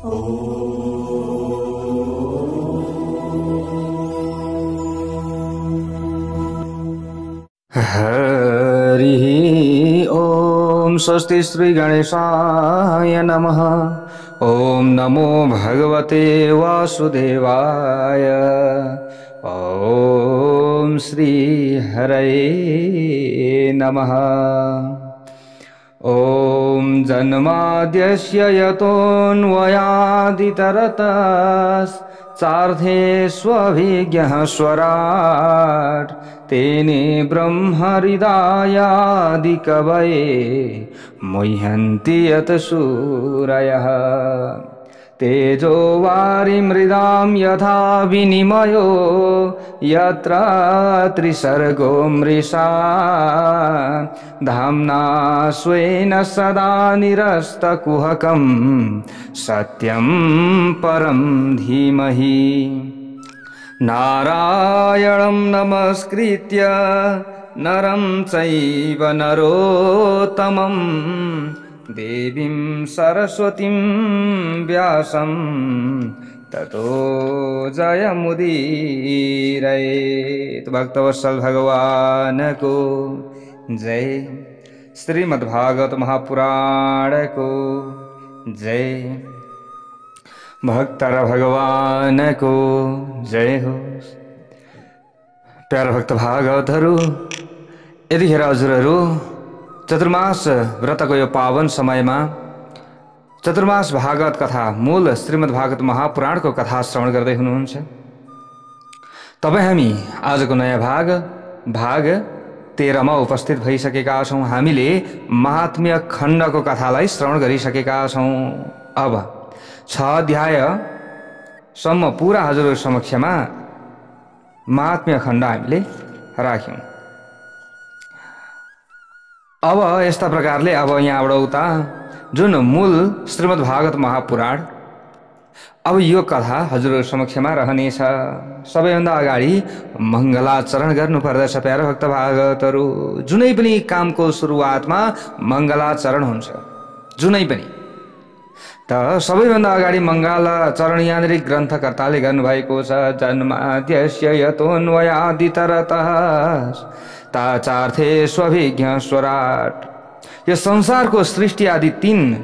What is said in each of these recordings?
हरिः ओम स्वस्ति श्री गणेशाय नमः। ओम नमो भगवते वासुदेवाय। ओम श्री हरये नमः। ओम जन्माद्यस्य यतोऽन्वयादितरतश्चार्थेष्वभिज्ञः स्वराट् तेने ब्रह्महृदायादिकवये मुह्यन्ति यतसूरयः। तेजो वारिमृदां यथा विनिमयो यत्र त्रिसर्गो मृषा धाम्ना स्वेन सदा निरस्तकुहकं सत्यं परं धीमहि। नारायणं नमस्कृत्य नरं चैव नरोत्तमं देवीं सरस्वतीं व्यासं ततो जयमुदीरयेत्। भक्तवत्सल भगवान को जय। श्रीमद्भागवत महापुराण को जय। भक्तर भगवान को जय हो। प्यारा भक्त भागवतहरू, यतिखेर हजुरहरू चतुर्मास व्रतको यो पावन समयमा चतुर्मास भागवत कथा मूल श्रीमद् भागवत महापुराणको कथा श्रवण गर्दै हुनुहुन्छ। तपाईँ हामी आजको नयाँ भाग 13 मा उपस्थित भइसकेका छौँ। हामीले महात्म्य खण्डको कथालाई श्रवण गरिसकेका छौँ। अब 6 अध्यायसम्म पुरा हजुरहरू समक्षमा महात्म्य खण्ड हामीले राख्यौँ। अब यस्ता प्रकारले अब यहाँबाट उता जुन मूल श्रीमद् भागवत महापुराण, अब यो कथा हजुरहरू समक्षमा रहनेछ। सबैभन्दा अगाडि मङ्गलाचरण गर्नुपर्दछ। प्यारा भक्त भागवतहरू, जुनै पनि कामको सुरुवातमा मङ्गलाचरण हुन्छ, जुनै पनि। त सबैभन्दा अगाडि मङ्गलाचरण यहाँनिर ग्रन्थकर्ताले गर्नुभएको छ। जन्माद्यस्य यतोऽन्वयादितरतः चार्थेष्वभिज्ञः स्वराट्। यो संसारको सृष्टि आदि 3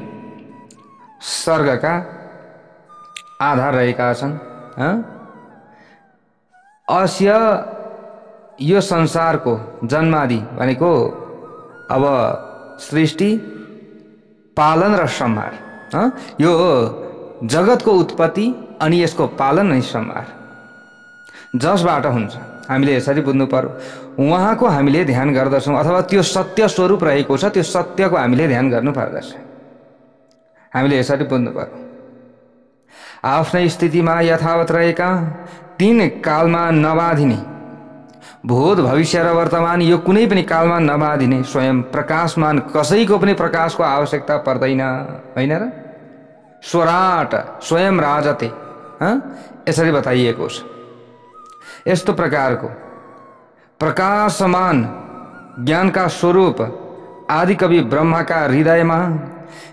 सर्गका आधार रहेका छन्। अस्य यो संसारको जन्मादि भनेको अब सृष्टि, पालन र संहार, यो जगतको उत्पत्ति अनि यसको पालन अनि संहार जसबाट हुन्छ हामीले यसरी बुझ्नु पर्यो। उहाँको हामीले ध्यान गर्दछौँ, अथवा त्यो सत्य स्वरूप रहेको छ, त्यो सत्यको हामीले ध्यान गर्नु पर्दछ। हामीले यसरी बुझ्नु पर्यो। आफ्नै स्थितिमा यथावत रहेका 3 कालमा नबाधिने, भूत भविष्य र वर्तमान, यो कुनै पनि कालमा नबाधिने स्वयं प्रकाशमान, कसैको पनि प्रकाशको आवश्यकता पर्दैन, होइन र? स्वराट स्वयं राजते, यसरी बताइएको छ। यस्तो प्रकारको प्रकाशमान ज्ञानका स्वरूप आदिकवि ब्रह्माका हृदयमा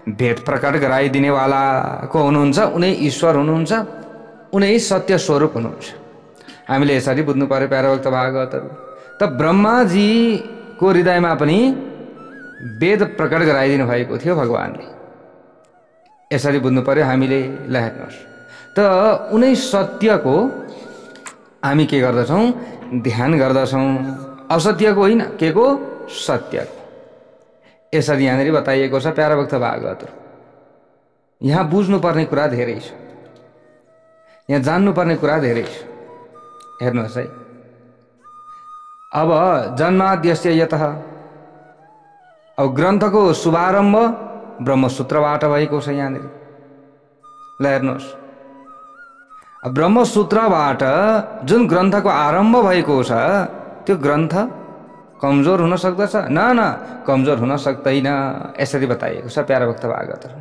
भेद प्रकट गराइदिनेवाला को हुनुहुन्छ। उनै ईश्वर हुनुहुन्छ, उनै सत्य स्वरूप हुनुहुन्छ। हामीले यसरी बुझ्नु पर्यो प्यारा भक्त भागवतहरू। त ब्रह्माजीको हृदयमा पनि वेद प्रकट गराइदिनु भएको थियो भगवानले, यसरी बुझ्नु पर्यो हामीले। ल हेर्नुहोस्, त उनै सत्यको हामी के गर्दछौँ? ध्यान गर्दछौँ। असत्यको होइन, के को? सत्यको। यसरी यहाँनिर बताइएको छ प्यारा भक्त भागवतहरू। यहाँ बुझ्नुपर्ने कुरा धेरै छ, यहाँ जान्नुपर्ने कुरा धेरै छ। हेर्नुहोस् है, अब जन्माद्यस्य यतः, अब ग्रन्थको शुभारम्भ ब्रह्मसूत्रबाट भएको छ यहाँनिर। ल हेर्नुहोस्, ब्रह्मसूत्रबाट जुन ग्रन्थको आरम्भ भएको छ त्यो ग्रन्थ कमजोर हुन सक्दछ? न, कमजोर हुन सक्दैन। यसरी बताइएको छ प्यारा भक्त भागवतहरू।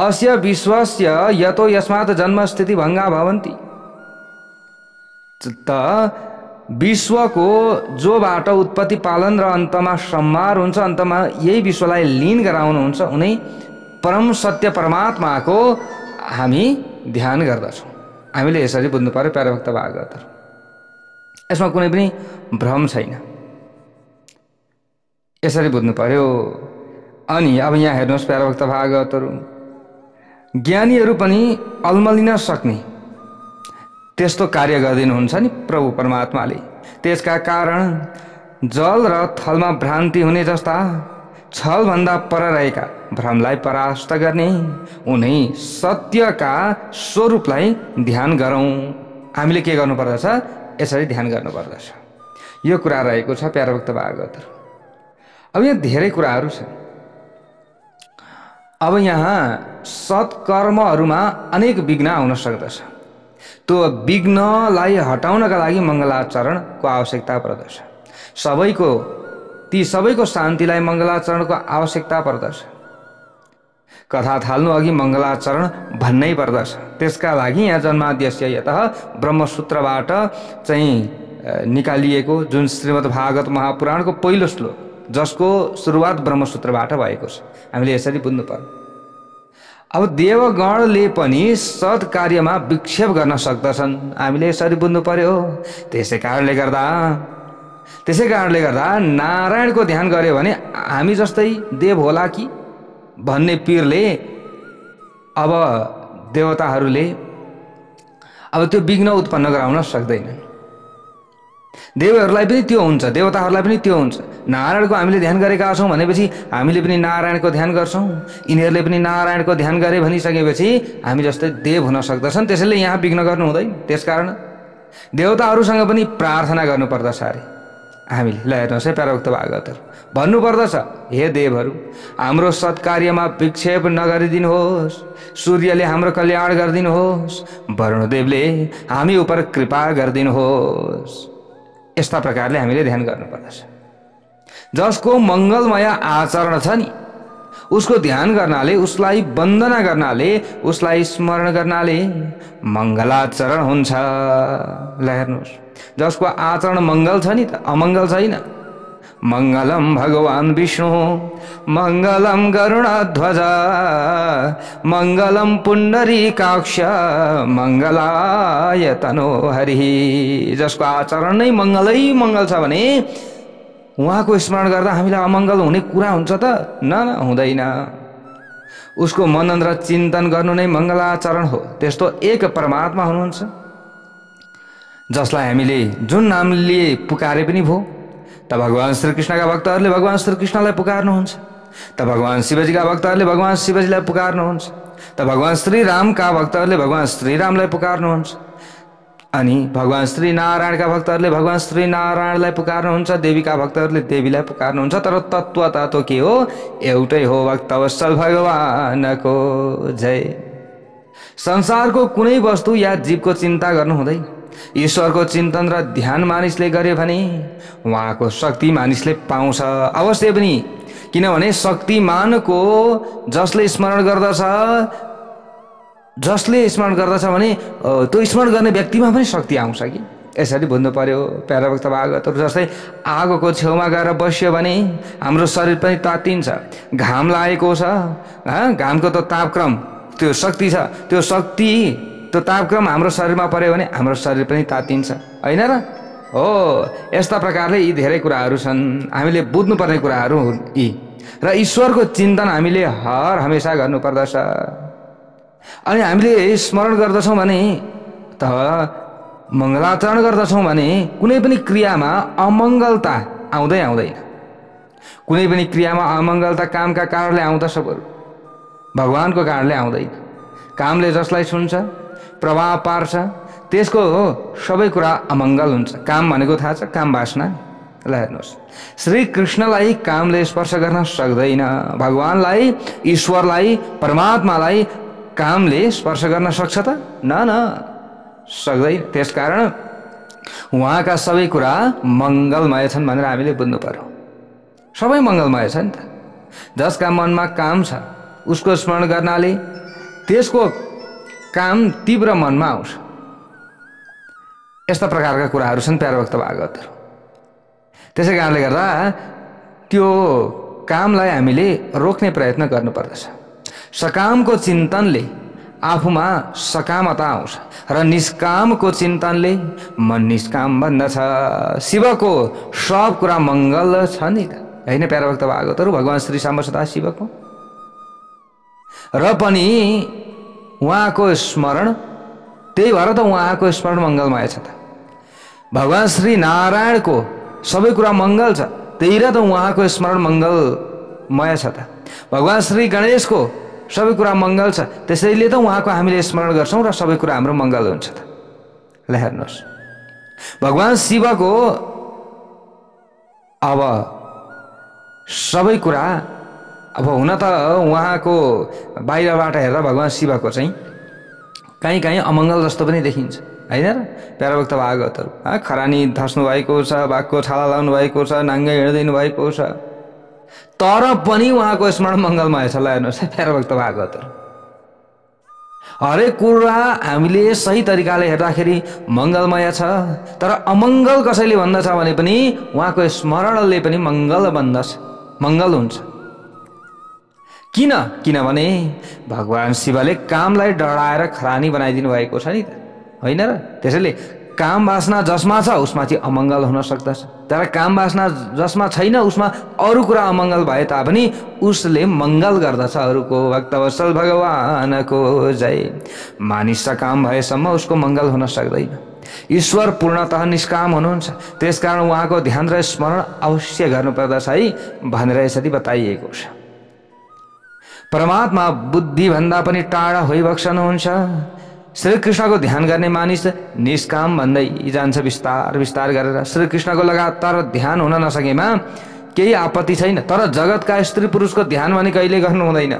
अस्य विश्वस्य यतो यस्मात् जन्म स्थिति भङ्गा भवन्ति। त विश्वको जोबाट उत्पत्ति, पालन र अन्तमा संहार हुन्छ, अन्तमा यही विश्वलाई लीन गराउनुहुन्छ, उनै परम सत्य परमात्माको हामी ध्यान गर्दछौँ। हामीले यसरी बुझ्नु पर्यो प्यारे भक्त भागवतहरू। यसमा कुनै पनि भ्रम छैन, यसरी बुझ्नु पर्यो। अनि अब यहाँ हेर्नुहोस् प्यारे भक्त भागवतहरू, ज्ञानीहरू पनि अल्मलिन सक्ने त्यस्तो कार्य गरिदिनुहुन्छ नि प्रभु परमात्माले। त्यसका कारण जल र थलमा भ्रान्ति हुने जस्ता छलभन्दा पर रहेका भ्रमलाई परास्त गर्ने उनै सत्यका स्वरूपलाई ध्यान गरौँ। हामीले के गर्नुपर्दछ? यसरी ध्यान गर्नुपर्दछ। यो कुरा रहेको छ प्यारे भक्त भागवतहरू। अब यहाँ धेरै कुराहरू छन्। अब यहाँ सत्कर्महरूमा अनेक विघ्न आउन सक्दछ। त्यो विघ्नलाई हटाउनका लागि मङ्गलाचरणको आवश्यकता पर्दछ। ती सबैको शान्तिलाई मङ्गलाचरणको आवश्यकता पर्दछ। कथा थाल्नु अघि मङ्गलाचरण भन्नै पर्दछ। त्यसका लागि यहाँ जन्माद्यस्य यतः ब्रह्मसूत्रबाट चाहिँ निकालिएको जुन श्रीमद् भागवत महापुराणको पहिलो श्लोक, जसको सुरुवात ब्रह्मसूत्रबाट भएको छ, हामीले यसरी बुझ्नु पर्यो। अब देवगणले पनि सत् कार्यमा विक्षेप गर्न सक्दछन्, हामीले यसरी बुझ्नु पर्यो। त्यसै कारणले गर्दा नारायणको ध्यान गर्यो भने हामी जस्तै देव होला कि भन्ने पीरले, अब देवताहरूले अब त्यो विघ्न उत्पन्न गराउन सक्दैनन्। देवहरूलाई पनि त्यो हुन्छ, देवताहरूलाई पनि त्यो हुन्छ। नारायणको हामीले ध्यान गरेका छौँ भनेपछि हामीले पनि नारायणको ध्यान गर्छौँ, यिनीहरूले पनि नारायणको ध्यान गरे भनिसकेपछि हामी जस्तै देव हुन सक्दछन्। त्यसैले यहाँ विघ्न गर्नु हुँदैन। त्यसकारण देवताहरूसँग पनि प्रार्थना गर्नुपर्दछ अरे हामीले। ल हेर्नुहोस् है प्यारे भक्त भागवतहरू, भन्नुपर्दछ, हे देवहरू, हाम्रो सत्कार्यमा विक्षेप नगरिदिनुहोस्, सूर्यले हाम्रो कल्याण गरिदिनुहोस्, वरुणदेवले हामी उप कृपा गरिदिनुहोस्। यस्ता प्रकारले हामीले ध्यान गर्नुपर्दछ। जसको मङ्गलमय आचरण छ नि, उसको ध्यान गर्नाले, उसलाई वन्दना गर्नाले, उसलाई स्मरण गर्नाले मङ्गलाचरण हुन्छ। ल हेर्नुहोस्, जसको आचरण मङ्गल छ नि त, अमङ्गल छैन। मङ्गलम भगवान् विष्णु, मङ्गलम गरुडध्वज, मङ्गलम पुण्डरीकाक्ष, मङ्गलाय तनोहरि। जसको आचरण नै मङ्गल छ भने उहाँको स्मरण गर्दा हामीलाई अमङ्गल हुने कुरा हुन्छ त? न, हुँदैन। उसको मनन र चिन्तन गर्नु नै मङ्गलाचरण हो। त्यस्तो एक परमात्मा हुनुहुन्छ, जसलाई हामीले जुन नामले पुकारे पनि भो। त भगवान् श्रीकृष्णका भक्तहरूले भगवान् श्रीकृष्णलाई पुकार्नुहुन्छ, त भगवान् शिवजीका भक्तहरूले भगवान् शिवजीलाई पुकार्नुहुन्छ, त भगवान् श्रीरामका भक्तहरूले भगवान् श्रीरामलाई पुकार्नुहुन्छ, अनि भगवान् श्री नारायणका भक्तहरूले भगवान् श्री नारायणलाई पुकार्नुहुन्छ, देवीका भक्तहरूले देवीलाई पुकार्नुहुन्छ। तर तत्त्वता त के हो? एउटै हो, भक्तवत्सल भगवानको जय। संसारको कुनै वस्तु या जीवको चिन्ता गर्नु हुँदैन। ईश्वरको चिन्तन र ध्यान मानिसले गर्यो भने उहाँको शक्ति मानिसले पाउँछ अवश्य पनि। किनभने शक्तिमानको जसले स्मरण गर्दछ भने त्यो स्मरण गर्ने व्यक्तिमा पनि शक्ति आउँछ कि। यसरी बुझ्नु पर्यो प्यारे भक्त भागवतहरू। जस्तै आगोको छेउमा गएर बस्यो भने हाम्रो शरीर पनि तातिन्छ। घाम लागेको छ, घामको त तापक्रम, त्यो शक्ति छ, त्यो तापक्रम हाम्रो शरीरमा पर्यो भने हाम्रो शरीर पनि तातिन्छ, होइन र? हो, यस्ता प्रकारले यी धेरै कुराहरू छन्, हामीले बुझ्नुपर्ने कुराहरू हुन् यी। र ईश्वरको चिन्तन हामीले हर हमेसा गर्नुपर्दछ। अनि हामीले स्मरण गर्दछौँ भने त मङ्गलाचरण गर्दछौँ भने कुनै पनि क्रियामा अमङ्गलता आउँदैन। कुनै पनि क्रियामा अमङ्गलता कामका कारणले आउँदछ, बरु भगवानको कारणले आउँदैन। कामले जसलाई छुन्छ, प्रभाव पार्छ, त्यसको सबै कुरा अमङ्गल हुन्छ। काम भनेको थाहा छ? काम वासना। ल हेर्नुहोस्, श्रीकृष्णलाई कामले स्पर्श गर्न सक्दैन। भगवानलाई, ईश्वरलाई, परमात्मालाई कामले स्पर्श गर्न सक्छ त? न, सक्दैन। त्यसकारण उहाँका सबै कुरा मङ्गलमय छन् भनेर हामीले बुझ्नु पर्यो। सबै मङ्गलमय छ नि त। जसका मनमा काम छ उसको स्मरण गर्नाले त्यसको काम तीव्र मनमा आउँछ। यस्ता प्रकारका कुराहरू छन् प्यारे भक्त भागवतहरू। त्यसै कारणले गर्दा त्यो कामलाई हामीले रोक्ने प्रयत्न गर्नुपर्दछ। सकामको चिन्तनले आफूमा सकामता आउँछ र निष्कामको चिन्तनले मन निष्काम बन्दछ। शिवको सब कुरा मङ्गल छ नि त, होइन प्यारा भक्त भागवतहरू भगवान श्री साम्ब सदा शिवको। र पनि उहाँको स्मरण, त्यही भएर त उहाँको स्मरण मङ्गलमय छ त। भगवान श्री नारायणको सबै कुरा मङ्गल छ, त्यही र त उहाँको स्मरण मङ्गलमय छ त। भगवान श्री गणेशको सबै कुरा मङ्गल छ, त्यसैले त उहाँको हामीले स्मरण गर्छौँ र सबै कुरा हाम्रो मङ्गल हुन्छ त। ल हेर्नुहोस्, भगवान शिवको अब सबै कुरा, अब हुन त उहाँको बाहिरबाट हेर्दा भगवान शिवको चाहिँ कहीँ कहीँ अमङ्गल जस्तो पनि देखिन्छ, होइन र प्यारा भक्त भागवतहरू। खरानी धस्नु भएको छ, बाघको छाला लाउनु भएको छ, नाङ्गै हिँड्दिनु भएको छ, तर पनि उहाँको स्मरण मङ्गलमय छ। ल हेर्नुहोस् है प्यारा भक्त भागवतहरू, हरेक कुरा हामीले सही तरिकाले हेर्दाखेरि मङ्गलमय छ, तर अमङ्गल कसैले भन्दछ भने पनि उहाँको स्मरणले पनि मङ्गल बन्दछ, मङ्गल हुन्छ। किनभने भगवान शिवले कामलाई डराएर खरानी बनाइदिनु भएको छ नि त, होइन र। त्यसैले काम वासना जसमा छ उसमा चाहिँ अमङ्गल हुन सक्दछ, तर काम वासना जसमा छैन उसमा अरू कुरा अमङ्गल भए तापनि उसले मङ्गल गर्दछ अरूको। भक्तवत्सल भगवानको जय। मानिस सकाम भएसम्म उसको मङ्गल हुन सक्दैन। ईश्वर पूर्णतः निष्काम हुनुहुन्छ, त्यसकारण उहाँको ध्यान र स्मरण अवश्य गर्नुपर्दछ है भनेर यसरी बताइएको छ। परमात्मा बुद्धि भन्दा पनि टाढा होइबक्सनुहुन्छ। श्रीकृष्णको ध्यान गर्ने मानिस निष्काम भन्दै जान्छ बिस्तार बिस्तार गरेर। श्रीकृष्णको लगातार ध्यान हुन नसकेमा केही आपत्ति छैन, तर जगतका स्त्री पुरुषको ध्यान भने कहिले गर्नु हुँदैन।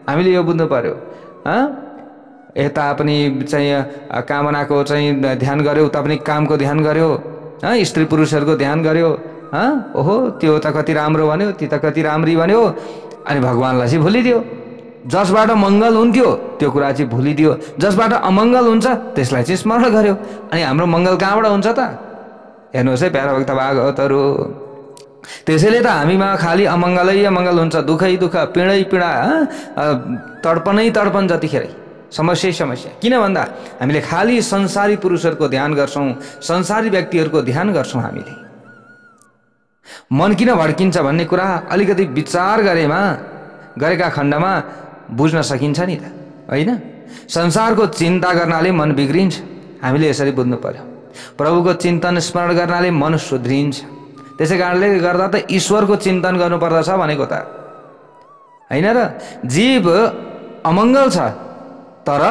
हामीले यो बुझ्नु पर्यो। यता पनि चाहिँ कामनाको चाहिँ ध्यान गर्यो, उता पनि कामको ध्यान गर्यो, स्त्री पुरुषहरूको ध्यान गर्यो। ओहो त्यो त कति राम्रो भन्यो, ती त कति राम्री भन्यो, अनि भगवानलाई चाहिँ भुलिदियो। जसबाट मङ्गल हुन्थ्यो त्यो कुरा चाहिँ भुलिदियो, जसबाट अमङ्गल हुन्छ त्यसलाई चाहिँ स्मरण गर्यो। अनि हाम्रो मङ्गल कहाँबाट हुन्छ त? हेर्नुहोस् है प्यारा भक्त भागवतहरू, त्यसैले त हामीमा खालि अमङ्गलै अमङ्गल हुन्छ, दुःखै दुःख, पीडै पीडा, तडपनै तडपन, जतिखेरै समस्या समस्या। किन भन्दा हामीले खालि संसारी पुरुषहरूको ध्यान गर्छौँ, संसारी व्यक्तिहरूको ध्यान गर्छौँ। हामीले मन किन भड्किन्छ भन्ने कुरा अलिकति विचार गरेका खण्डमा बुझ्न सकिन्छ नि त, होइन? संसारको चिन्ता गर्नाले मन बिग्रिन्छ, हामीले यसरी बुझ्नु पर्यो। प्रभुको चिन्तन स्मरण गर्नाले मन सुध्रिन्छ। त्यसै कारणले गर्दा त ईश्वरको चिन्तन गर्नुपर्दछ भनेको त, होइन र? जीव अमङ्गल छ, तर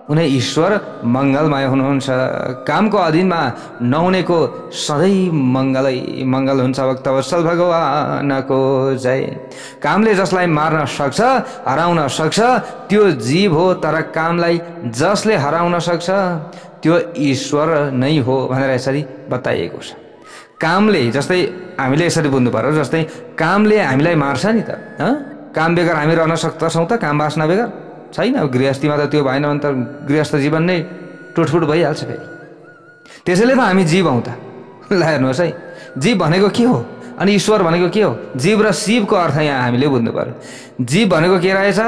उनी ईश्वर मङ्गलमय हुनुहुन्छ। कामको अधीनमा नहुनेको सधैँ मङ्गल हुन्छ। भक्तवत्सल भगवानको जय। कामले जसलाई मार्न सक्छ, हराउन सक्छ, त्यो जीव हो, तर कामलाई जसले हराउन सक्छ त्यो ईश्वर नै हो भनेर यसरी बताइएको छ। कामले, जस्तै हामीले यसरी बुझ्नु पर्यो, जस्तै कामले हामीलाई मार्छ नि त। काम बेगर हामी रहन सक्छौँ त? काम वासना बेगर छैन। गृहस्थीमा त त्यो भएन भने त गृहस्थ जीवन नै टुटफुट भइहाल्छ फेरि। त्यसैले त हामी जीव हौँ त। ल हेर्नुहोस् है, जीव भनेको के हो अनि ईश्वर भनेको के हो? जीव र शिवको अर्थ यहाँ हामीले बुझ्नु पर्यो। जीव भनेको के रहेछ?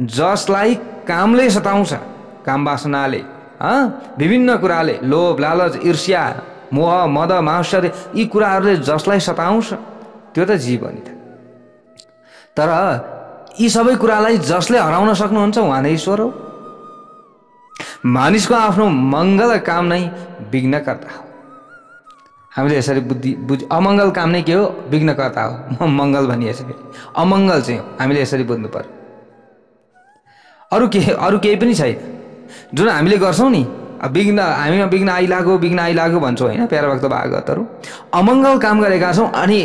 जसलाई कामले सताउँछ, काम वासनाले, विभिन्न कुराले, लोभ लालच ईर्ष्या मोह मद मात्सर्य, यी कुराहरूले जसलाई सताउँछ त्यो त जीव हो नि त। तर यी सबै कुरालाई जसले हराउन सक्नुहुन्छ उहाँ नै ईश्वर हो। मानिसको आफ्नो मङ्गल काम नै विघ्नकर्ता हो। हामीले यसरी अमङ्गल काम नै के हो? विघ्नकर्ता हो। मङ्गल भनिएछ फेरि अमङ्गल चाहिँ हो। हामीले यसरी बुझ्नु पर्यो। अरू केही पनि छैन जुन हामीले गर्छौँ नि। विघ्न, हामीमा विघ्न आइलाग्यो भन्छौँ, होइन प्यारा भक्त भागवतहरू? अमङ्गल काम गरेका छौँ अनि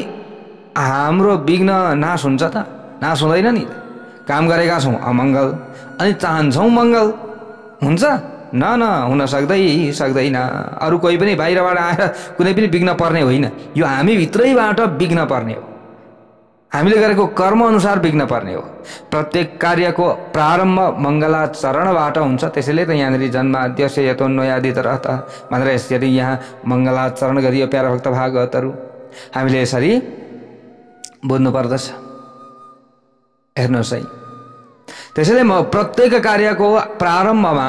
हाम्रो विघ्न नाश हुन्छ त? नाश हुँदैन नि। काम गरेका छौँ अमङ्गल अनि चाहन्छौँ मङ्गल, हुन्छ? हुन सक्दैन। अरू कोही पनि बाहिरबाट आएर कुनै पनि विघ्न पर्ने होइन, यो हामी भित्रैबाट विघ्न पर्ने हो। हामीले गरेको कर्म अनुसार विघ्न पर्ने हो। प्रत्येक कार्यको प्रारम्भ मङ्गलाचरणबाट हुन्छ। त्यसैले त यहाँनिर जन्माद्यस्य यतोऽन्वयादितरतः भनेर यसरी यहाँ मङ्गलाचरण गरियो प्यारा भक्त भागवतहरू। हामीले यसरी बुझ्नु पर्दछ। हेर्नुहोस् है, त्यसैले प्रत्येक कार्यको प्रारम्भमा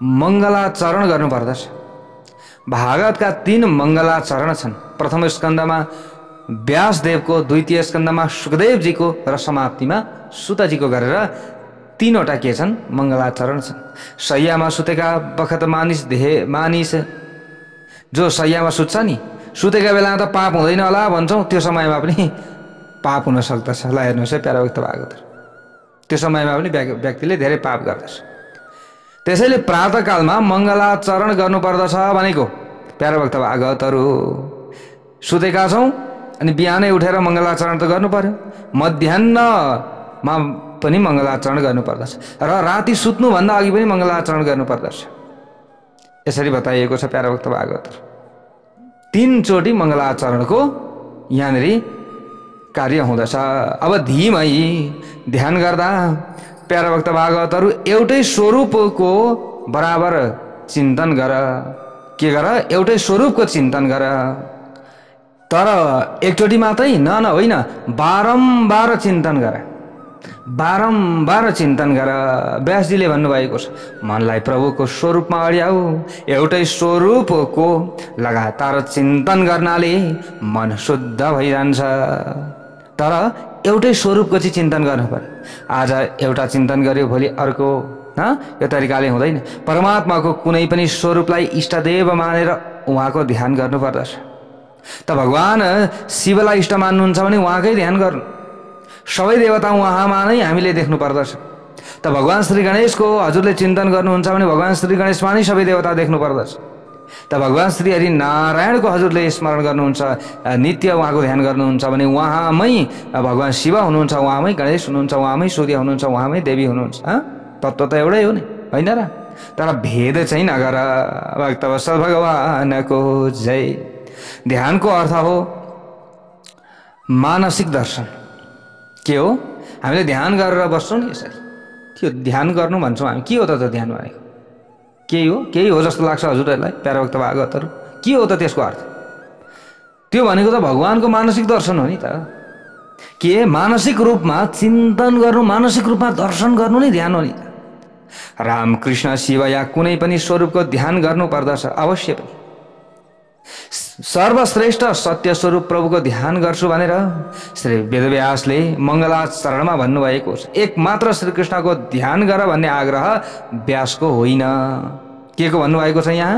मङ्गलाचरण गर्नुपर्दछ। भागवतका 3 मङ्गलाचरण छन्। प्रथम स्कन्धमा व्यासदेवको, द्वितीय स्कन्धमा सुखदेवजीको र समाप्तिमा सुतजीको गरेर 3वटा के छन्? मङ्गलाचरण छन्। शय्यामा सुतेका बखत मानिस जो शय्यामा सुत्छ नि, सुतेका बेलामा त पाप हुँदैन होला भन्छौँ, त्यो समयमा पनि पाप हुन सक्दछ। ल हेर्नुहोस् है प्यारा भक्त भागवत, त्यो समयमा पनि व्यक्तिले धेरै पाप गर्दछ। त्यसैले प्रातःकालमा मङ्गलाचरण गर्नुपर्दछ भनेको प्यारा भक्त भागवतहरू। सुतेका छौँ अनि बिहानै उठेर मङ्गलाचरण त गर्नु पर्यो। मध्याह्नमा पनि मङ्गलाचरण गर्नुपर्दछ र राति सुत्नुभन्दा अघि पनि मङ्गलाचरण गर्नुपर्दछ। यसरी बताइएको छ प्यारा भक्त भागवत। 3 चोटि मङ्गलाचरणको यहाँनिर कार्य हुँदछ। अब धीमै ध्यान गर्दा प्यारा भक्त भागवतहरू एउटै स्वरूपको बराबर चिन्तन गर। के गर? एउटै स्वरूपको चिन्तन गर। तर एकचोटि मात्रै न होइन, बारम्बार चिन्तन गर, बारम्बार चिन्तन गर। व्यासजीले भन्नुभएको छ, मनलाई प्रभुको स्वरूपमा अड्याऊ। एउटै स्वरूपको लगातार चिन्तन गर्नाले मन शुद्ध भइरहन्छ। तर एउटै स्वरूपको चाहिँ चिन्तन गर्नु पर्यो। आज एउटा चिन्तन गर्यो, भोलि अर्को, यो तरिकाले हुँदैन। परमात्माको कुनै पनि स्वरूपलाई इष्टदेव मानेर उहाँको ध्यान गर्नुपर्दछ। त भगवान शिवलाई इष्ट मान्नुहुन्छ भने उहाँकै ध्यान गर्नु। सबै देवता उहाँमा नै हामीले देख्नु पर्दछ। त भगवान श्री गणेशको हजुरले चिन्तन गर्नुहुन्छ भने भगवान श्री गणेशमा नै सबै देवता देख्नु पर्दछ। त भगवान श्री हरि नारायणको हजुरले स्मरण गर्नुहुन्छ, नित्य उहाँको ध्यान गर्नुहुन्छ भने उहाँमै भगवान शिव हुनुहुन्छ, उहाँमै गणेश हुनुहुन्छ, उहाँमै सूर्य हुनुहुन्छ, उहाँमै देवी हुनुहुन्छ। तत्त्व त एउटै हो नि, होइन र? तर भेद चाहिँ नगर। भक्तवत्सल भगवानको जय। ध्यानको अर्थ हो मानसिक दर्शन। के हो? हामीले ध्यान गरेर बस्छौँ नि यसरी, त्यो ध्यान गर्नु भन्छौँ हामी। के हो त ध्यान भनेको? केही हो? केही हो जस्तो लाग्छ हजुरहरूलाई प्यारा भक्त भागवतहरू? के हो त त्यसको अर्थ? त्यो भनेको त भगवानको मानसिक दर्शन हो नि त। के मानसिक रूपमा चिन्तन गर्नु, मानसिक रूपमा दर्शन गर्नु नै ध्यान हो नि त। रामकृष्ण शिव या कुनै पनि स्वरूपको ध्यान गर्नु पर्दछ अवश्य पनि। सर्वश्रेष्ठ सत्य स्वरूप प्रभुको ध्यान गर्छु भनेर श्री वेदव्यासले मङ्गलाचरणमा भन्नुभएको छ। एकमात्र श्रीकृष्णको ध्यान गर भन्ने आग्रह व्यासको होइन। के को भन्नुभएको छ यहाँ?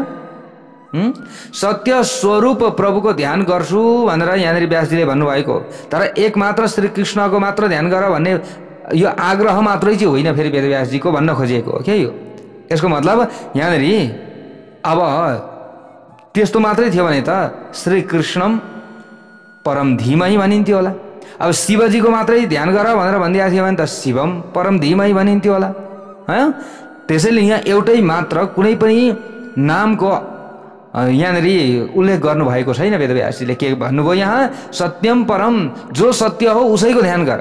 सत्य स्वरूप प्रभुको ध्यान गर्छु भनेर यहाँनिर व्यासजीले भन्नुभएको। तर एकमात्र श्रीकृष्णको मात्र ध्यान गर भन्ने यो आग्रह मात्रै चाहिँ होइन फेरि वेदव्यासजीको भन्न खोजिएको हो क्या यो। यसको मतलब यहाँनिर अब त्यस्तो मात्रै थियो भने त श्रीकृष्णम परम धीमहि भनिन्थ्यो होला। अब शिवजीको मात्रै ध्यान गर भनेर भनिदिएको थियो भने त शिवम परम धीमहि भनिन्थ्यो होला। त्यसैले यहाँ एउटै मात्र कुनै पनि नामको यहाँनिर उल्लेख गर्नुभएको छैन वेदव्यासजीले। के भन्नुभयो यहाँ? सत्यम परम, जो सत्य हो उसैको ध्यान गर।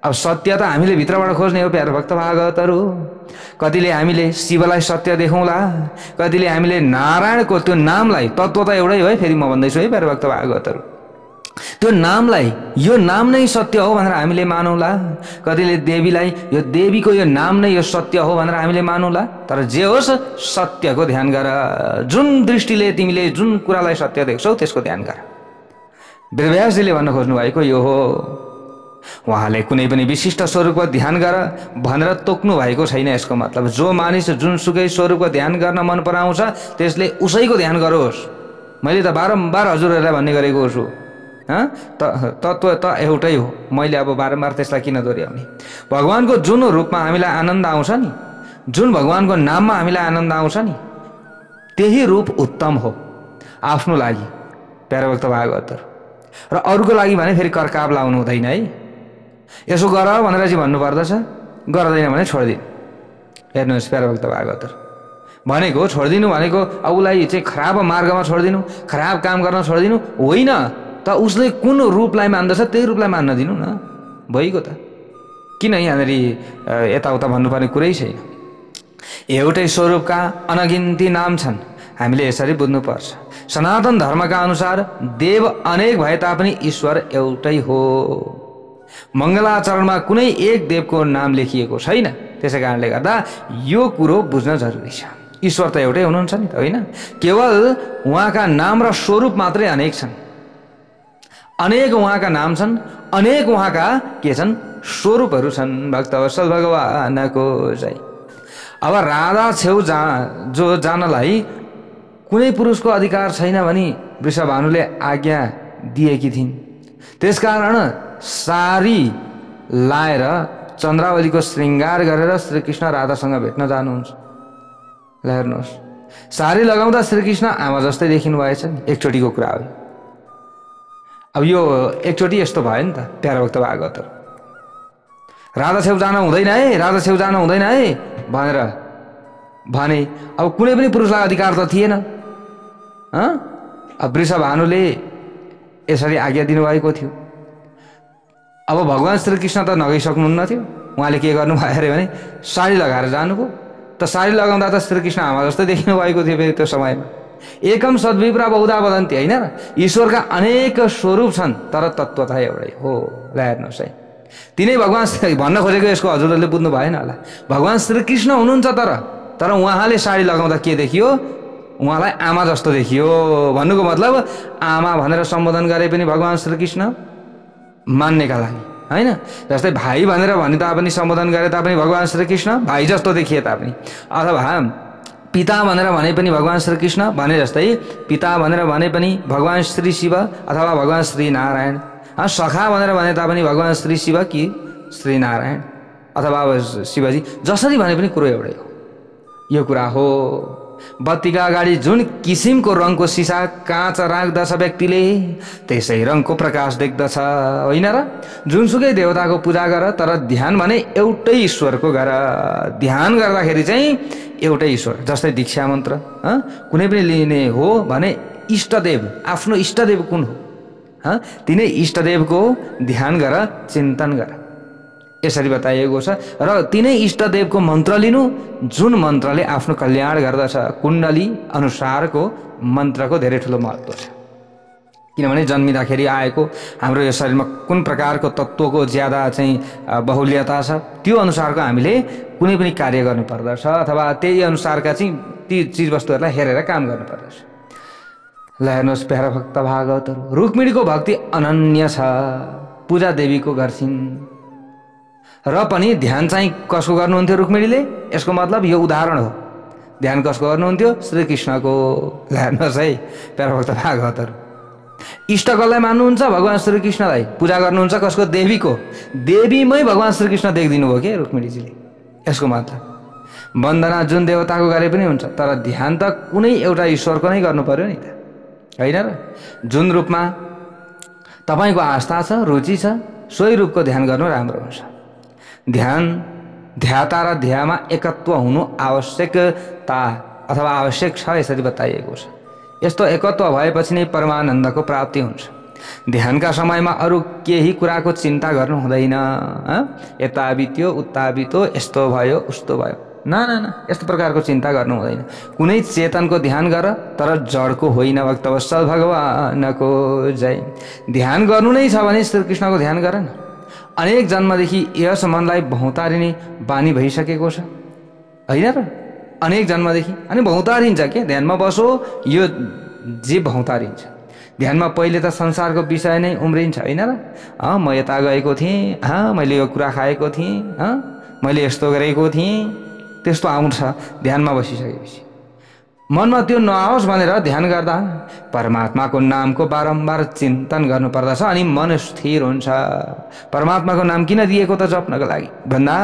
अब सत्य त हामीले भित्रबाट खोज्ने हो प्यारो भक्त भागवतहरू। कतिले हामीले शिवलाई सत्य देखौँला, कतिले हामीले नारायणको त्यो नामलाई, तत्त्व त एउटै हो है, फेरि म भन्दैछु है प्यारो भक्त भागवतहरू, त्यो नामलाई यो नाम नै सत्य हो भनेर हामीले मानौँला। कतिले देवीलाई यो देवीको यो नाम नै यो सत्य हो भनेर हामीले मानौँला। तर जे होस् सत्यको ध्यान गर। जुन दृष्टिले तिमीले जुन कुरालाई सत्य देख्छौ त्यसको ध्यान गर। वेदव्यासजीले भन्न खोज्नु भएको यो हो। उहाँले कुनै पनि विशिष्ट स्वरूपको ध्यान गर भनेर तोक्नु भएको छैन। यसको मतलब जो मानिस जुनसुकै स्वरूपको ध्यान गर्न मन पराउँछ त्यसले उसैको ध्यान गरोस्। मैले त बारम्बार हजुरहरूलाई भन्ने गरेको छु, तत्त्व त एउटै हो। मैले अब बारम्बार त्यसलाई किन दोहोऱ्याउने? भगवानको जुन रूपमा हामीलाई आनन्द आउँछ नि, जुन भगवानको नाममा हामीलाई आनन्द आउँछ नि, त्यही रूप उत्तम हो आफ्नो लागि प्यारो भक्त भागवतहरू। र अरूको लागि भने फेरि कर्काब लाउनु हुँदैन है। यसो गर भनेर चाहिँ भन्नुपर्दछ, गर्दैन भने छोडिदिनु। हेर्नुहोस् प्यारो भक्त भागवतहरू, भनेको छोडिदिनु भनेको अब उसलाई चाहिँ खराब मार्गमा छोडिदिनु, खराब काम गर्न छोडिदिनु होइन। त उसले कुन रूपलाई मान्दछ त्यही रूपलाई मान्न दिनु न, भइगयो त। किन यहाँनिर यताउता भन्नुपर्ने कुरै छैन। एउटै स्वरूपका अनगिन्ती नाम छन्, हामीले यसरी बुझ्नुपर्छ। सनातन धर्मका अनुसार देव अनेक भए तापनि ईश्वर एउटै हो। मङ्गलाचरणमा कुनै एक देवको नाम लेखिएको छैन। त्यसै कारणले गर्दा यो कुरो बुझ्न जरुरी छ। ईश्वर त एउटै हुनुहुन्छ नि त, होइन? केवल उहाँका नाम र स्वरूप मात्रै अनेक छन्। अनेक उहाँका नाम छन्, अनेक उहाँका के छन्? स्वरूपहरू छन्। भक्तवत्सल भगवानको जय। अब राधा छेउ जो जानलाई कुनै पुरुषको अधिकार छैन भनी वृषभानुले आज्ञा दिएकी थिइन्। त्यसकारण सारी लाएर चन्द्रावलीको श्रृङ्गार गरेर श्रीकृष्ण राधासँग भेट्न जानुहुन्छ। ल हेर्नुहोस्, सारी लगाउँदा श्रीकृष्ण आमा जस्तै देखिनु भएछ नि। एकचोटिको कुरा हो। अब यो एकचोटि यस्तो भयो नि त प्यारा भक्त भागवतहरू। राधा छेउ जान हुँदैन है, राधा छेउ जान हुँदैन है भनेर भने अब कुनै पनि पुरुषलाई अधिकार त थिएन। अब वृषभानुले यसरी आज्ञा दिनुभएको थियो। अब भगवान् श्रीकृष्ण त नगइसक्नुहुन्न थियो। उहाँले के गर्नुभयो अरे भने साडी लगाएर जानुभयो। त साडी लगाउँदा त श्रीकृष्ण आमा जस्तै देखिनु भएको थियो फेरि त्यो समयमा। एकम सद्विप्रा बहुधा वदन्ति, होइन र? ईश्वरका अनेक स्वरूप छन् तर तत्त्व त एउटै हो। ल हेर्नुहोस् है, तिनै भगवान् भन्न खोजेको यसको हजुरहरूले बुझ्नु भएन होला। भगवान् श्रीकृष्ण हुनुहुन्छ तर उहाँले साडी लगाउँदा के देखियो? उहाँलाई आमा जस्तो देखियो। भन्नुको मतलब आमा भनेर सम्बोधन गरे पनि भगवान् श्रीकृष्ण मान्नेका लागि, होइन? जस्तै भाइ भनेर भने तापनि सम्बोधन गरे तापनि भगवान् श्रीकृष्ण भाइ जस्तो देखिए तापनि, अथवा पिता भनेर भने पनि भगवान् श्रीकृष्ण भने जस्तै पिता भनेर भने पनि भगवान् श्री शिव अथवा भगवान् श्री नारायण। सखा भनेर भने तापनि भगवान् श्री शिव कि श्री नारायण अथवा शिवजी, जसरी भने पनि कुरो एउटै हो। यो कुरा हो। बत्तीका अगाडि जुन किसिमको रङको सिसा काँच राख्दछ व्यक्तिले त्यसै रङको प्रकाश देख्दछ, होइन र? जुनसुकै देवताको पूजा गर तर ध्यान भने एउटै ईश्वरको गर। ध्यान गर्दाखेरि चाहिँ एउटै ईश्वर। जस्तै दीक्षा मन्त्र कुनै पनि लिने हो भने इष्टदेव, आफ्नो इष्टदेव कुन हो तिनै इष्टदेवको ध्यान गर, चिन्तन गर, यसरी बताइएको छ। र तिनै इष्टदेवको मन्त्र लिनु जुन मन्त्रले आफ्नो कल्याण गर्दछ। कुण्डली अनुसारको मन्त्रको धेरै ठुलो महत्त्व छ। किनभने जन्मिँदाखेरि आएको हाम्रो यो शरीरमा कुन प्रकारको तत्त्वको ज्यादा चाहिँ बहुल्यता छ त्यो अनुसारको हामीले कुनै पनि कार्य गर्नुपर्दछ, अथवा त्यही अनुसारका चाहिँ ती चिजवस्तुहरूलाई हेरेर काम गर्नुपर्दछ। ल हेर्नुहोस् प्यारा भक्त भागवतहरू, रुक्मिणीको भक्ति अनन्य छ। पूजा देवीको गर्छिन् र पनि ध्यान चाहिँ कसको गर्नुहुन्थ्यो रुक्मिणीले? यसको मतलब यो उदाहरण हो। ध्यान कसको गर्नुहुन्थ्यो? श्रीकृष्णको। ल हेर्नुहोस् है प्यारा भक्त भागवतहरू, इष्ट कसलाई मान्नुहुन्छ? भगवान् श्रीकृष्णलाई। पूजा गर्नुहुन्छ कसको? देवीको। देवीमै भगवान् श्रीकृष्ण देखिदिनु भयो के रुक्मिणीजीले। यसको मतलब वन्दना जुन देवताको गरे पनि हुन्छ तर ध्यान त कुनै एउटा ईश्वरको नै गर्नु पर्यो नि त, होइन र? जुन रूपमा तपाईँको आस्था छ, रुचि छ, सोही रूपको ध्यान गर्नु राम्रो हुन्छ। ध्यान ध्याता र ध्यामा एकत्व हुनु आवश्यकता अथवा आवश्यक छ, यसरी बताइएको छ। यस्तो एकत्व भएपछि नै परमानन्दको प्राप्ति हुन्छ। ध्यानका समयमा अरू केही कुराको चिन्ता गर्नु हुँदैन। यता बित्यो उता बित्यो, यस्तो भयो उस्तो भयो, न न न, यस्तो प्रकारको चिन्ता गर्नु हुँदैन। कुनै चेतनको ध्यान गर तर जडको होइन। भक्तवत्सल भगवानको जय। ध्यान गर्नु नै छ भने श्रीकृष्णको ध्यान गर न। अनेक जन्मदेखि यस मनलाई भौतारिने बानी भइसकेको छ, होइन र? अनेक जन्मदेखि अनि भौतारिन्छ के? ध्यानमा बसो, यो जे भौतारिन्छ। ध्यानमा पहिले त संसारको विषय नै उम्रिन्छ, होइन र? म यता गएको थिएँ, मैले यो कुरा खाएको थिएँ, मैले यस्तो गरेको थिएँ, त्यस्तो आउँछ ध्यानमा बसिसकेपछि। मनमा त्यो नआओस् भनेर ध्यान गर्दा परमात्माको नामको बारम्बार चिन्तन गर्नुपर्दछ अनि मन स्थिर हुन्छ। परमात्माको नाम किन दिएको त? जप्नको लागि भन्दा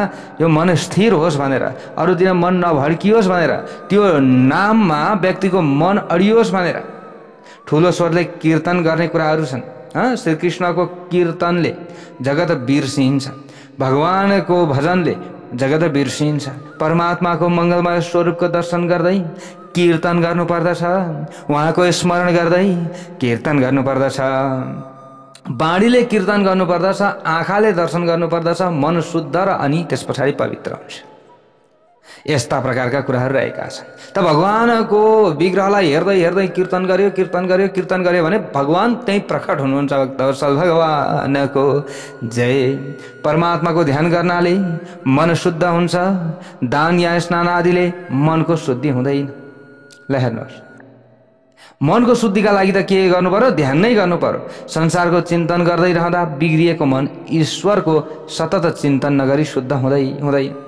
यो मन स्थिर होस् भनेर, अरूतिर मन नभड्कियोस् भनेर, त्यो नाममा व्यक्तिको मन अडियोस् भनेर। ठुलो स्वरले कीर्तन गर्ने कुराहरू छन्। श्रीकृष्णको कीर्तनले जगत बिर्सिन्छ, भगवानको भजनले जगत बिर्सिन्छ। परमात्माको मङ्गलमय स्वरूपको दर्शन गर्दै कीर्तन गर्नुपर्दछ, उहाँको स्मरण गर्दै कीर्तन गर्नुपर्दछ। बाणीले कीर्तन गर्नुपर्दछ, आँखाले दर्शन गर्नुपर्दछ। मन शुद्ध र अनि त्यस पछाडि पवित्र हुन्छ। यस्ता प्रकारका कुराहरू रहेका छन्। त भगवानको विग्रहलाई हेर्दै हेर्दै कीर्तन गर्यो कीर्तन गर्यो कीर्तन गर्यो भने भगवान त्यही प्रकट हुनुहुन्छ। भक्तवत्सल भगवानको जय। परमात्माको ध्यान गर्नाले मन शुद्ध हुन्छ। दान या स्नान आदिले मनको शुद्धि हुँदैन। ल हेर्नुहोस्, मनको शुद्धिका लागि त के गर्नु पर्यो? ध्यान नै गर्नु पर्यो। संसारको चिन्तन गर्दै रहँदा बिग्रिएको मन ईश्वरको सतत चिन्तन नगरी शुद्ध हुँदैन।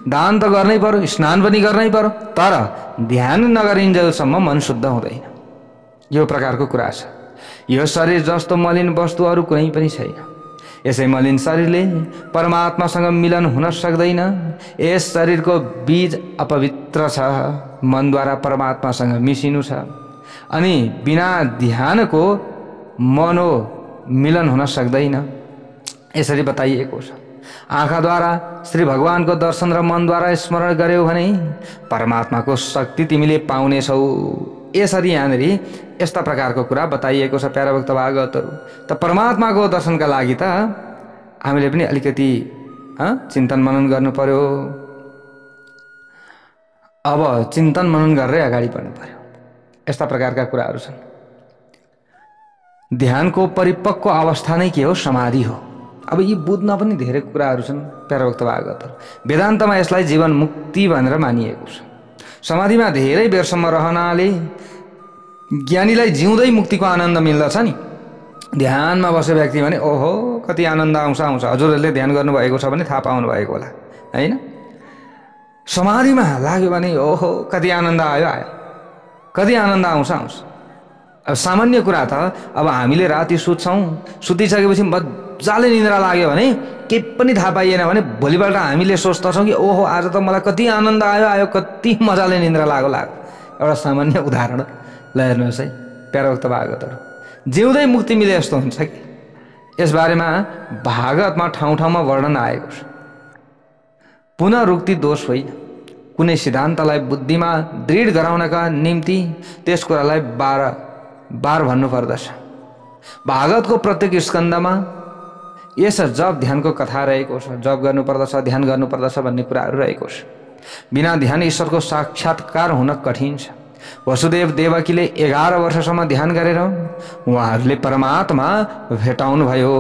दान त गर्नै पर्यो, स्नान पनि गर्नै पर्यो, तर ध्यान नगरिन्जेलसम्म मन शुद्ध हुँदैन। यो प्रकारको कुरा छ। यो शरीर जस्तो मलिन वस्तु अरू कुनै पनि छैन। यसै मलिन शरीरले परमात्मासँग मिलन हुन सक्दैन। यस शरीरको बीज अपवित्र छ। मनद्वारा परमात्मासँग मिसिनु छ। अनि बिना ध्यानको मनो मिलन हुन सक्दैन। यसरी बताइएको छ। आँखाद्वारा श्री भगवानको दर्शन र मनद्वारा स्मरण गर्यौ भने परमात्माको शक्ति तिमीले पाउनेछौ। यसरी यहाँनिर यस्ता प्रकारको कुरा बताइएको छ प्यारा भक्त भागवतहरू। त परमात्माको दर्शनका लागि त हामीले पनि अलिकति चिन्तन मनन गर्नु पर्यो। अब चिन्तन मनन गरेर अगाडि बढ्नु पर्यो। यस्ता प्रकारका कुराहरू छन्। ध्यानको परिपक्व अवस्था नै के हो? समाधि हो। अब यी बुझ्न पनि धेरै कुराहरू छन् प्यारा भक्त भागवतहरू। वेदान्तमा यसलाई जीवन मुक्ति भनेर मानिएको छ। समाधिमा धेरै बेरसम्म रहनाले ज्ञानीलाई जिउँदै मुक्तिको आनन्द मिल्दछ नि। ध्यानमा बसे व्यक्ति भने ओहो कति आनन्द आउँछ। हजुरहरूले ध्यान गर्नुभएको छ भने थाहा पाउनु भएको होला हैन? समाधिमा लाग्यो भने ओहो कति आनन्द आयो, कति आनन्द आउँछ। अब सामान्य कुरा त अब हामीले राति सुत्छौँ, सुतिसकेपछि मजाले निद्रा लाग्यो भने केही पनि थाहा पाइएन भने भोलिपल्ट हामीले सोच्दछौँ कि ओहो आज त मलाई कति आनन्द आयो, कति मजाले निद्रा लाग्यो। एउटा सामान्य उदाहरण ल हेर्नुहोस् है प्यारा भक्त भागवतहरू। जिउँदै मुक्ति मिले जस्तो हुन्छ कि यसबारेमा भागवतमा ठाउँ ठाउँमा वर्णन आएको छ। पुनरुक्ति दोष होइन। कुनै सिद्धान्तलाई बुद्धिमा दृढ गराउनका निम्ति त्यस कुरालाई बार भन्नु पर्दछ। भागवतको प्रत्येक स्कन्धमा यस जप ध्यानको कथा रहेको छ। जप गर्नुपर्दछ, ध्यान गर्नुपर्दछ भन्ने कुराहरू रहेको छ। बिना ध्यान ईश्वरको साक्षात्कार हुन कठिन छ। वसुदेव देवकीले 11 वर्षसम्म ध्यान गरेर उहाँहरूले परमात्मा भेटाउनु भयो।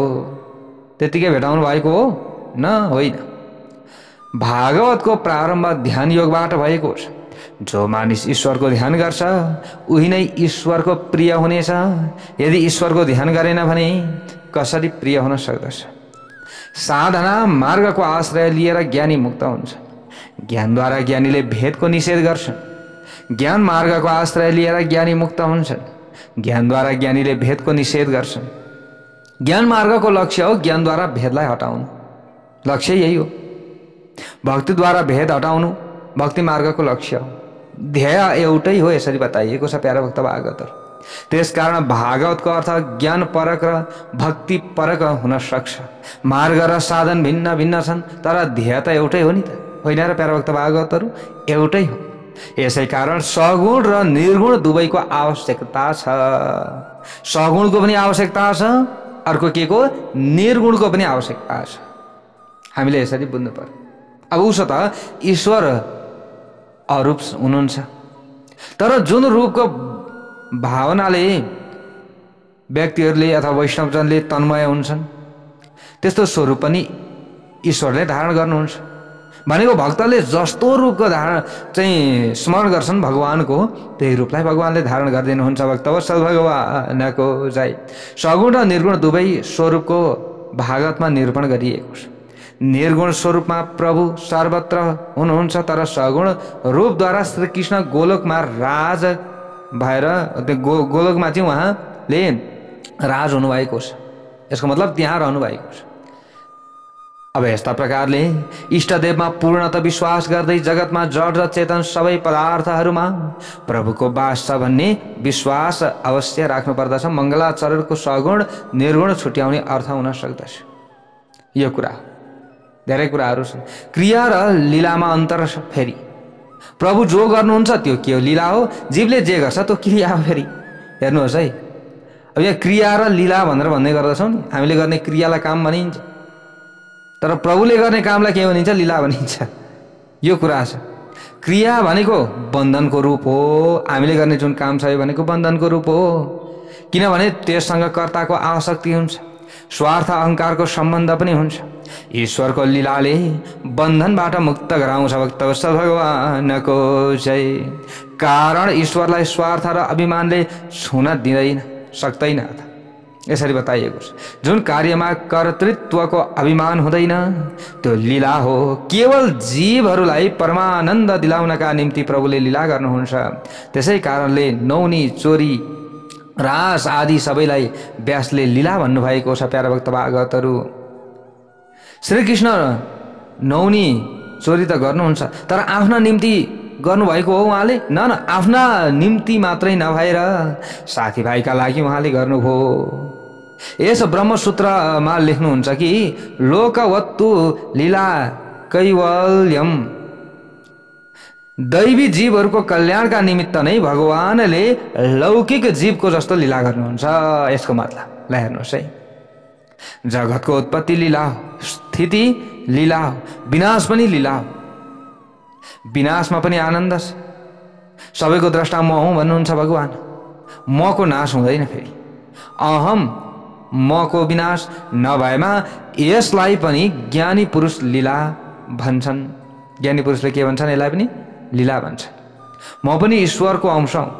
त्यतिकै भेटाउनु भएको हो न? होइन। भागवतको प्रारम्भ ध्यान योगबाट भएको छ। जो मानिस ईश्वरको ध्यान गर्छ उही नै ईश्वरको प्रिय हुनेछ। यदि ईश्वरको ध्यान गरेन भने कसरी प्रिय हुन सक्दछ? साधना मार्गको आश्रय लिएर ज्ञानी मुक्त हुन्छ। ज्ञानद्वारा ज्ञानीले भेदको निषेध गर्छन्। ज्ञान मार्गको आश्रय लिएर ज्ञानी मुक्त हुन्छन्। ज्ञानद्वारा ज्ञानीले भेदको निषेध गर्छन्। ज्ञान मार्गको लक्ष्य हो ज्ञानद्वारा भेदलाई हटाउनु। लक्ष्य यही हो। भक्तिद्वारा भेद हटाउनु भक्ति मार्गको लक्ष्य हो। ध्येय एउटै हो। यसरी बताइएको छ प्यारा भक्त भागवतहरू। त्यसकारण भागवतको अर्थ ज्ञान परक र भक्ति परक हुन सक्छ। मार्ग र साधन भिन्न भिन्न छन् तर ध्येय त एउटै हो नि त, होइन र प्यारा भक्त भागवतहरू? एउटै हो। यसै कारण सगुण र निर्गुण दुवैको आवश्यकता छ। सगुणको पनि आवश्यकता छ, अर्को के को? निर्गुणको पनि आवश्यकता छ। हामीले यसरी बुझ्नु पर्यो। अब उसो त ईश्वर अरूप हुनुहुन्छ, तर जुन रूपको भावनाले व्यक्तिहरूले अथवा वैष्णवजनले तन्मय हुन्छन् त्यस्तो स्वरूप पनि ईश्वरले धारण गर्नुहुन्छ। भनेको भक्तले जस्तो रूपको धारण चाहिँ स्मरण गर्छन् भगवानको त्यही रूपलाई भगवानले धारण गरिदिनुहुन्छ। भक्तवत्सल भगवानको जय। सगुण र निर्गुण दुवै स्वरूपको भागवतमा निरूपण गरिएको छ। निर्गुण स्वरूपमा प्रभु सर्वत्र हुनुहुन्छ, तर सगुण रूपद्वारा श्री कृष्ण गोलोकमा राज भएर गोलोकमा चाहिँ उहाँले राज हुनुभएको छ। यसको मतलब त्यहाँ रहनु भएको छ। अब यस्ता प्रकारले इष्टदेवमा पूर्णतः विश्वास गर्दै जगतमा जड र चेतन सबै पदार्थहरूमा प्रभुको वास छ भन्ने विश्वास अवश्य राख्नु पर्दछ। मङ्गलाचरणको सगुण निर्गुण छुट्याउने अर्थ हुन सक्दछ। यो कुरा धेरै कुराहरू छन्। क्रिया र लीलामा अन्तर छ। फेरि प्रभु जो गर्नुहुन्छ त्यो के हो? लीला हो। जीवले जे गर्छ त्यो क्रिया हो। फेरि हेर्नुहोस् है, अब यहाँ क्रिया र लीला भनेर भन्दै गर्दछौँ नि। हामीले गर्ने क्रियालाई काम भनिन्छ, तर प्रभुले गर्ने कामलाई के भनिन्छ? लीला भनिन्छ। यो कुरा छ। क्रिया भनेको बन्धनको रूप हो। हामीले गर्ने जुन काम छ यो भनेको बन्धनको रूप हो, किनभने त्यससँग कर्ताको आसक्ति हुन्छ, स्वार्थ अहंकारको सम्बन्ध पनि हुन्छ। ईश्वरको लीलाले बन्धनबाट मुक्त गराउँछ। भक्तवत्सल भगवानको जय। कारण ईश्वरलाई स्वार्थ र अभिमानले छुन दिँदैन, सक्दैन। यसरी बताइएको छ, जुन कार्यमा कर्तृत्वको अभिमान हुँदैन त्यो लीला हो। केवल जीवहरूलाई परमानन्द दिलाउनका निम्ति प्रभुले लीला गर्नुहुन्छ। त्यसै कारणले नौनी, चोरी, रास आदि सबैलाई व्यासले लीला भन्नुभएको छ। प्यारा भक्त भागवतहरू, श्रीकृष्ण नौनी चोरी त गर्नुहुन्छ तर आफ्ना निम्ति गर्नुभएको हो उहाँले? न, आफ्ना निम्ति मात्रै नभएर साथीभाइका लागि उहाँले गर्नुभयो। यस ब्रह्मसूत्रमा लेख्नुहुन्छ कि लोकवत्तु लीला कैवल्यम, दैवी जीवहरूको कल्याणका निमित्त नै भगवानले लौकिक जीवको जस्तो लीला गर्नुहुन्छ। यसको मतलब ल हेर्नुहोस् है, जगतको उत्पत्ति लीला हो, स्थिति लीला हो, विनाश पनि लीला हो। विनाशमा पनि आनन्द छ। सबैको द्रष्टा म हुँ भन्नुहुन्छ भगवान। मको नाश हुँदैन फेरि। अहम मको विनाश नभएमा यसलाई पनि ज्ञानी पुरुष लीला भन्छन्। ज्ञानी पुरुषले के भन्छन्? यसलाई पनि लीला भन्छन्। म पनि ईश्वरको अंश हुँ,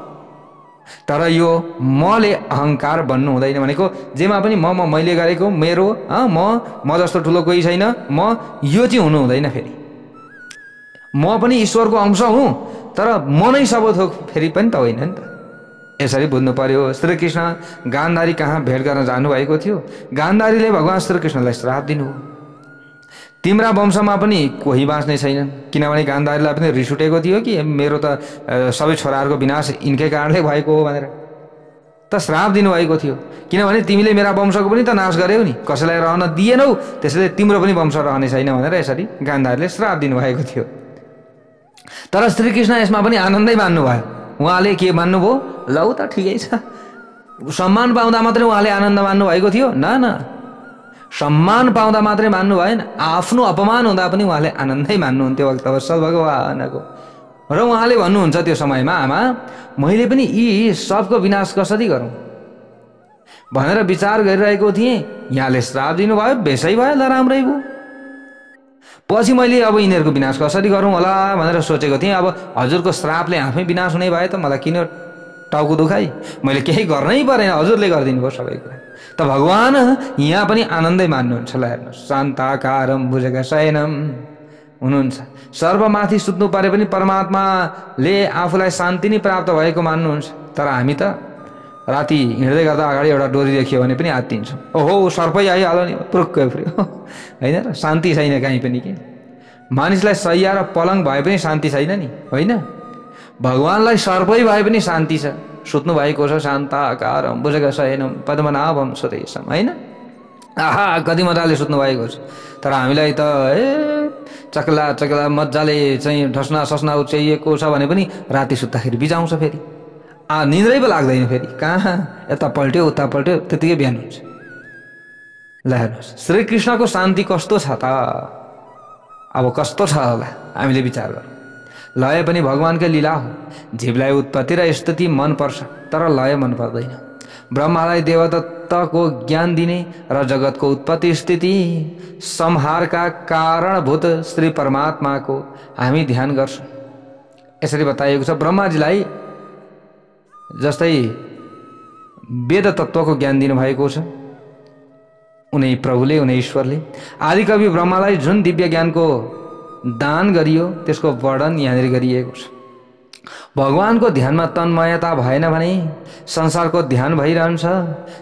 तर यो मले अहंकार बन्नु हुँदैन। भनेको जेमा पनि मैले गरेको मेरो, म जस्तो ठुलो कोही छैन, म यो चाहिँ हुनु हुँदैन फेरि। म पनि ईश्वरको अंश हुँ तर म नै सब थोक फेरि पनि त होइन नि त। यसरी बुझ्नु पर्यो। श्रीकृष्ण गान्धारी कहाँ भेट गर्न जानुभएको थियो। गान्धारीले भगवान श्रीकृष्णलाई श्राप दिनुभयो, तिम्रा वंशमा पनि कोही बाँच्ने छैनन्। किनभने गान्धारीलाई पनि रिस उठेको थियो कि मेरो त सबै छोराहरूको विनाश यिनकै कारणले भएको हो भनेर त श्राप दिनुभएको थियो। किनभने तिमीले मेरा वंशको पनि त नाश गर्यौ नि, कसैलाई रहन दिएनौ, त्यसैले तिम्रो पनि वंश रहने छैन भनेर यसरी गान्धारीले श्राप दिनुभएको थियो। तर श्रीकृष्ण यसमा पनि आनन्दै मान्नुभयो। उहाँले के मान्नुभयो? लौ त ठिकै छ। सम्मान पाउँदा मात्रै उहाँले आनन्द मान्नु भएको थियो? न, सम्मान पाउँदा मात्रै मान्नु भएन, आफ्नो अपमान हुँदा पनि उहाँले आनन्दै मान्नुहुन्थ्यो भक्तवत्सल भगवानको। र उहाँले भन्नुहुन्छ त्यो समयमा, आमा मैले पनि यी सबको विनाश कसरी गरौँ भनेर विचार गरिरहेको थिएँ। यहाँले श्राप दिनुभयो, बेसै भयो, ल राम्रै भयो। पछि मैले अब यिनीहरूको विनाश कसरी गरौँ होला भनेर सोचेको थिएँ। अब हजुरको श्रापले आफै विनाश हुने भए त मलाई किन टाउको दुखाइ? मैले केही गर्नै परेन, हजुरले गरिदिनु भयो सबै कुरा। त भगवान यहाँ पनि आनन्दै मान्नुहुन्छ। ल हेर्नुहोस्, शान्ताकारम भुजग शयनम हुनुहुन्छ। सर्वमाथि सुत्नु परे पनि परमात्माले आफूलाई शान्ति नै प्राप्त भएको मान्नुहुन्छ। तर हामी त राति हिँड्दै गर्दा अगाडि एउटा डोरी देखियो भने पनि आत्तिन्छौँ। ओहो सर्पै आइहाल्यो नि, पुरुक्क फ्री होइन र? शान्ति छैन कहीँ पनि के। मानिसलाई सैया र पलङ भए पनि शान्ति छैन नि, होइन? भगवानलाई सर्पै भए पनि शान्ति छ। सुत्नु भएको छ शान्ताकारम भुजग शयनम पद्मनाभम सुरेशम, होइन? आहा कति मजाले सुत्नु भएको छ। तर हामीलाई त चक्ला चक्ला मजाले चाहिँ ढस्ना सस्ना उच्याइएको छ भने पनि राति सुत्दाखेरि बिजाउँछ फेरि। निन्द्रै पो लाग्दैन फेरि। कहाँ यता पल्ट्यो उता पल्ट्यो, त्यतिकै बिहान हुन्छ। ल हेर्नुहोस्, श्रीकृष्णको शान्ति कस्तो छ त? अब कस्तो छ होला हामीले विचार गरौँ। लय पनि भगवानकै लीला हो। जीवलाई उत्पत्ति र स्थिति मन पर्छ तर लय मन पर्दैन। ब्रह्मालाई देवदत्तको ज्ञान दिने र जगतको उत्पत्ति स्थिति संहारका कारणभूत श्री परमात्माको हामी ध्यान गर्छौँ। यसरी बताइएको छ, ब्रह्माजीलाई जस्तै वेद तत्त्वको ज्ञान दिनुभएको छ उनै प्रभुले, उनै ईश्वरले। आदिकवि ब्रह्मालाई जुन दिव्य ज्ञानको दान गरियो त्यसको वर्णन यहाँनिर गरिएको छ। भगवानको ध्यानमा तन्मयता भएन भने संसारको ध्यान भइरहन्छ,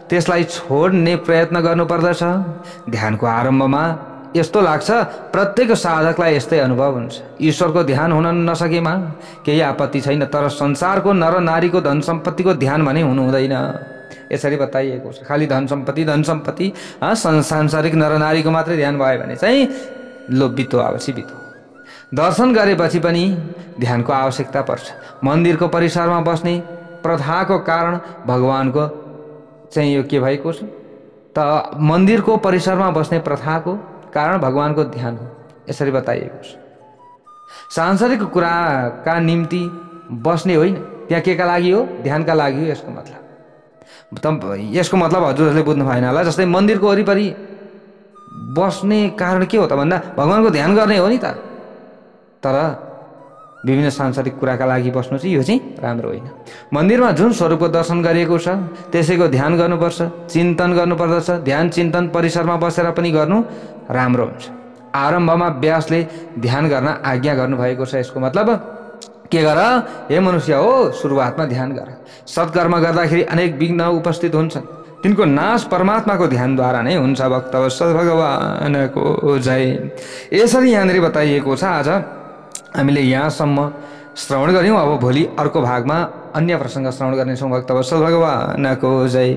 त्यसलाई छोड्ने प्रयत्न गर्नुपर्दछ। ध्यानको आरम्भमा यस्तो लाग्छ, प्रत्येक साधकलाई यस्तै अनुभव हुन्छ। ईश्वरको ध्यान हुन नसकेमा केही आपत्ति छैन, तर संसारको नर नारीको धन सम्पत्तिको ध्यान भने हुनु हुँदैन। यसरी बताइएको छ। खालि धन सम्पत्ति सांसारिक नर नारीको मात्रै ध्यान भयो भने चाहिँ लो बितो आवश्यक बितो। दर्शन गरेपछि पनि ध्यानको आवश्यकता पर्छ। मन्दिरको परिसरमा बस्ने प्रथाको कारण भगवानको चाहिँ यो के भएको छ त? मन्दिरको परिसरमा बस्ने प्रथाको कारण भगवानको ध्यान हो। यसरी बताइएको छ। सांसारिक कुराका निम्ति बस्ने होइन, त्यहाँ केका लागि हो? ध्यानका लागि हो। यसको मतलब हजुरहरूले बुझ्नु भएन होला। जस्तै मन्दिरको वरिपरि बस्ने कारण के हो त भन्दा भगवानको ध्यान गर्ने हो नि त। तर विभिन्न सांसारिक कुराका लागि बस्नु चाहिँ यो चाहिँ राम्रो होइन। मन्दिरमा जुन स्वरूपको दर्शन गरिएको छ त्यसैको ध्यान गर्नुपर्छ, चिन्तन गर्नुपर्दछ। ध्यान चिन्तन परिसरमा बसेर पनि गर्नु राम्रो हुन्छ। आरम्भमा व्यासले ध्यान गर्न आज्ञा गर्नुभएको छ। यसको मतलब के गर? हे मनुष्य हो, सुरुवातमा ध्यान गर। सत्कर्म गर्दाखेरि अनेक विघ्न उपस्थित हुन्छन्, तिनको नाश परमात्माको ध्यानद्वारा नै हुन्छ। भक्तवत्सल भगवानको जय। यसरी यहाँनिर बताइएको छ। आज हामीले यहाँसम्म श्रवण गऱ्यौँ। अब भोलि अर्को भागमा अन्य प्रसङ्ग श्रवण गर्नेछौँ। भक्तवत्सल भगवानको जय।